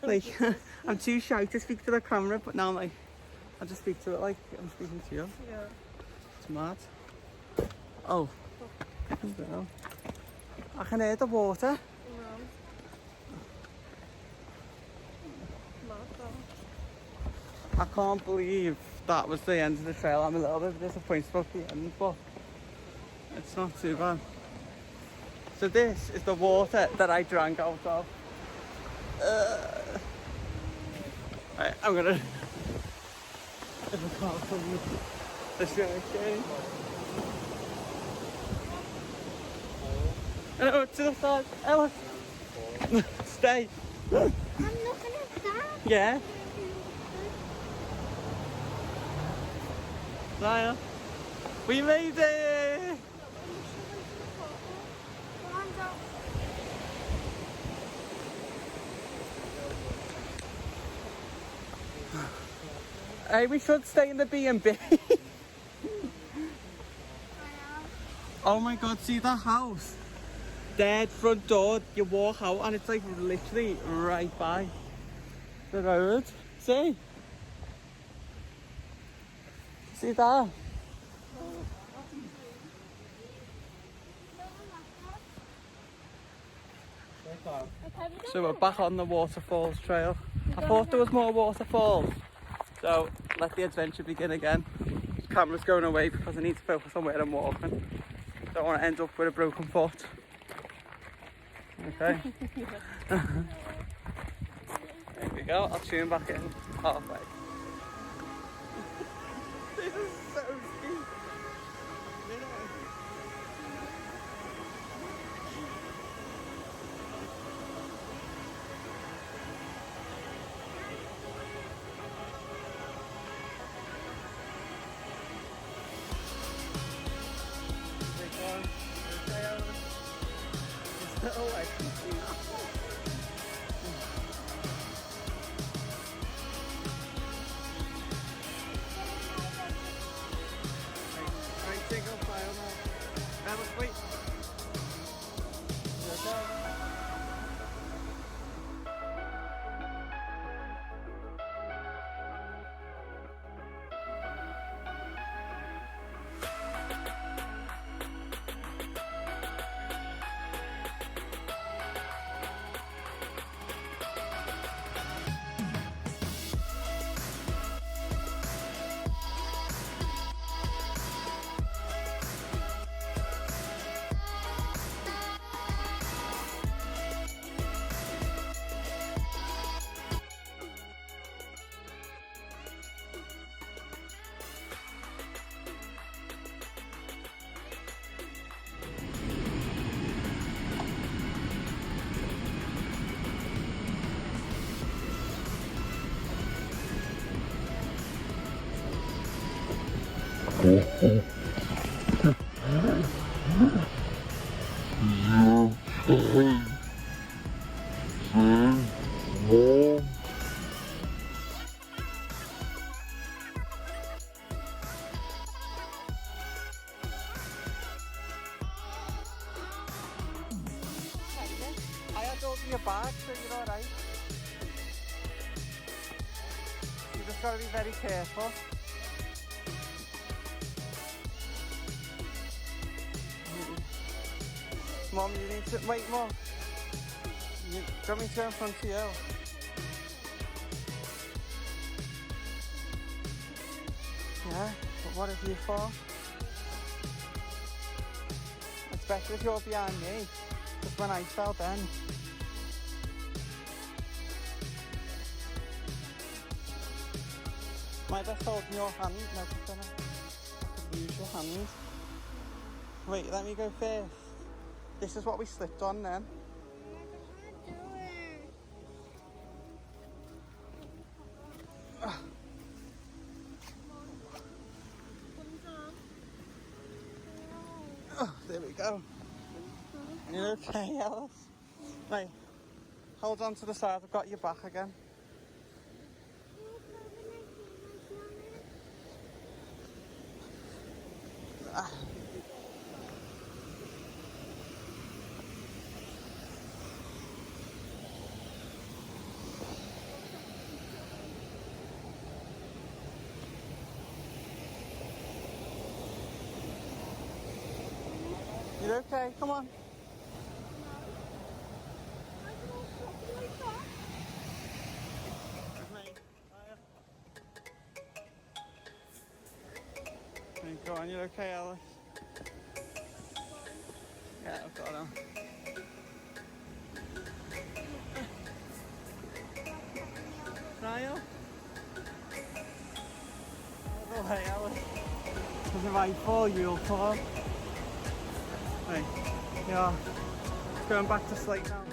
Like, I'm too shy to speak to the camera, but now I'm like, I'll just speak to it like I'm speaking to you. Yeah. It's mad. Oh. No. I can hear the water. No. Mad though. I can't believe that was the end of the trail. I'm a little bit disappointed about the end, but it's not too bad. So this is the water that I drank out of. Right, I'm gonna... If I can't come this way, no, to the side. Ella. Stay. I'm not gonna stop. Yeah. Naya. We made it! Hey, we should stay in the B&B. Oh my god, see that house? Dead front door, you walk out and it's like literally right by the road. See? See that? So we're back on the waterfalls trail. I thought there was more waterfalls. So let the adventure begin again. The camera's going away because I need to focus on where I'm walking. Don't want to end up with a broken foot. Okay. There we go. I'll tune back in halfway. This is so steep. Oh, I can see that. Right, single file now. Alice, wait. I had those in your bag, so you're alright. You just gotta be very careful. Mom, you need to... Wait, Mom. Do you want me to go in front of you? Yeah, but what if you fall? It's better if you're behind me, because when I fell then... My best holding your hand, no, I could use your hand. Wait, let me go first. This is what we slipped on then. Oh, there we go. You okay, Alice? Right, hold on to the side, I've got your back again. okay? Come on. Go on, you're okay, Alice? Yeah, I've got him. Niall? Oh, hey, Alice. Because if I fall, you'll fall. Right, yeah. Going back to sleep now.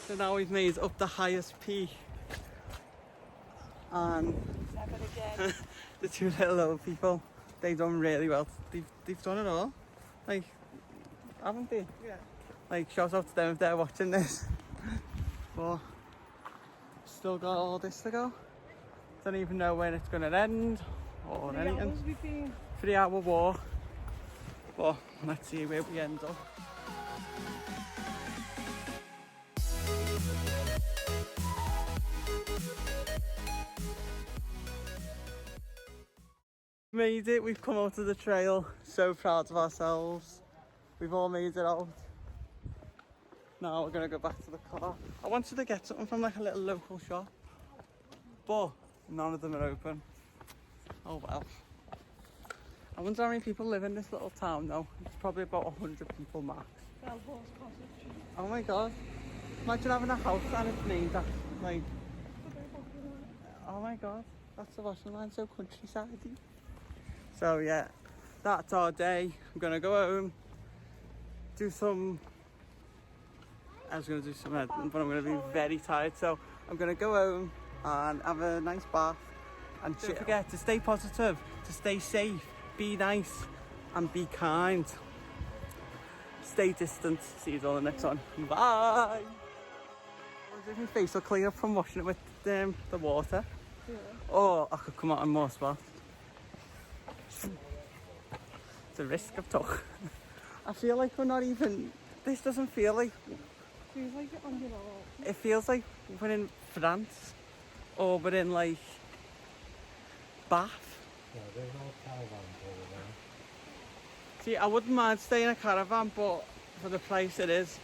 So now we've made up the highest peak, and the two little people, they've done really well. They've done it all, like, haven't they? Yeah. Like, shout out to them if they're watching this. But still got all this to go. Don't even know when it's gonna end or anything. 3 hour walk. But let's see where we end up. Made it, we've come out of the trail. So proud of ourselves. We've all made it out. Now we're gonna go back to the car. I wanted to get something from like a little local shop, but none of them are open. Oh well. I wonder how many people live in this little town though. It's probably about 100 people max. Oh my god. Imagine having a house and it's named after, like, oh my god. That's the washing line, so countryside-y. So yeah, that's our day. I'm gonna go home, I was gonna do some editing, but I'm gonna be very tired. So I'm gonna go home and have a nice bath and don't forget to stay positive, to stay safe, be nice and be kind. Stay distant. See you all in the next one. Bye. My face will clear up from washing it with the water. Yeah. Or I could come out and more spot. It's a risk I've took. I feel like we're not even. This doesn't feel like. Feels like you're on your own. It feels like we're in France or we're in like Bath. Yeah, there's no caravans over there. See, I wouldn't mind staying in a caravan, but for the price it is,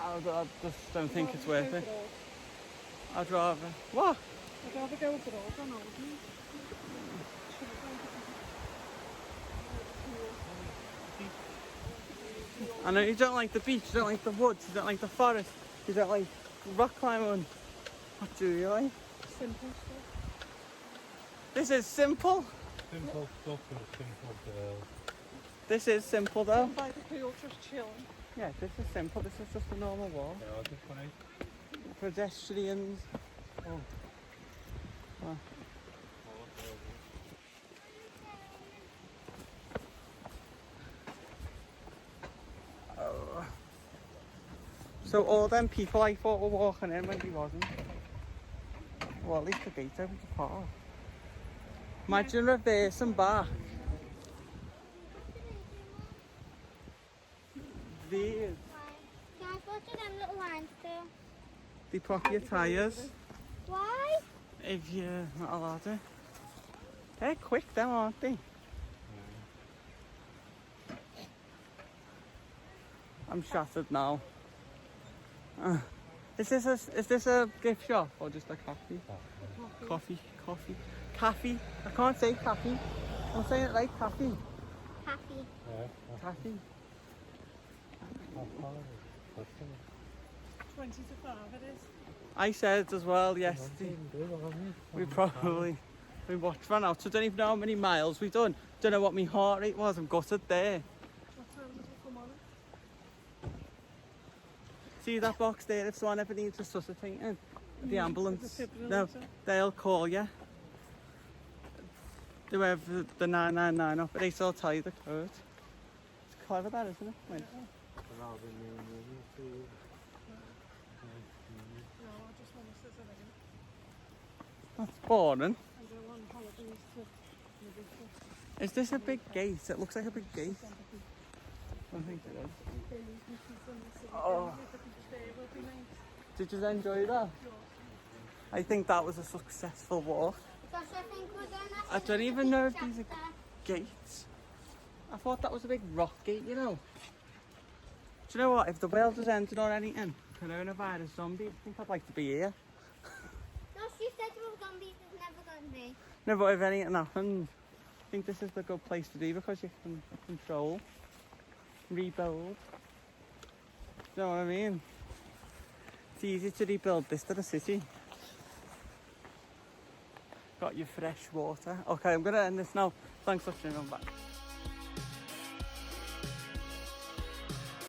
I just don't think it's worth it. I'd rather. What? I'd rather go abroad than Aldi. I know you don't like the beach, you don't like the woods, you don't like the forest, you don't like rock climbing. What do you like? Simple stuff. This is simple. Simple stuff for a simple girl. This is simple though. By the pool, just chilling. Yeah, this is simple. This is just a normal walk. Yeah, this way. Pedestrians. Oh. Oh. Oh. So all them people I thought were walking in when he wasn't. Well, at least the gate opened the park. Imagine reversing back. these. Guys, what do them little lines do? They pop your tyres Why? if you're not allowed to. They're quick them, aren't they? I'm shattered now. Is this a gift shop or just a coffee? Coffee. I can't say coffee. I'm saying it like coffee. Happy. Coffee. 20 to 5 it is. I said as well yesterday. We probably watched ran out. So I don't even know how many miles we've done. Don't know what my heart rate was. I'm gutted there. What time does it come on? See that box there? If someone ever needs resuscitating, the ambulance. The defibrillator. No, they'll call you. Do have the 999 operator. I'll tell you the code. It's clever, that isn't it? Wait. No, I just want to sit in. That's boring. And go on holidays to Ibiza. Is this a big gate? It looks like a big gate. I think it is. Oh. Did you enjoy that? I think that was a successful walk. Because I think we're gonna I don't even know if these are gates. I thought that was a big rock gate, you know. Do you know what? If the world has ended or anything, coronavirus zombie, I think I'd like to be here. No, she said we were zombies, it's never gonna be. No, but if anything happens, I think this is the good place to be because you can control, rebuild. Do you know what I mean? It's easy to rebuild this than a city. Got your fresh water. Okay, I'm going to end this now. Thanks for tuning back.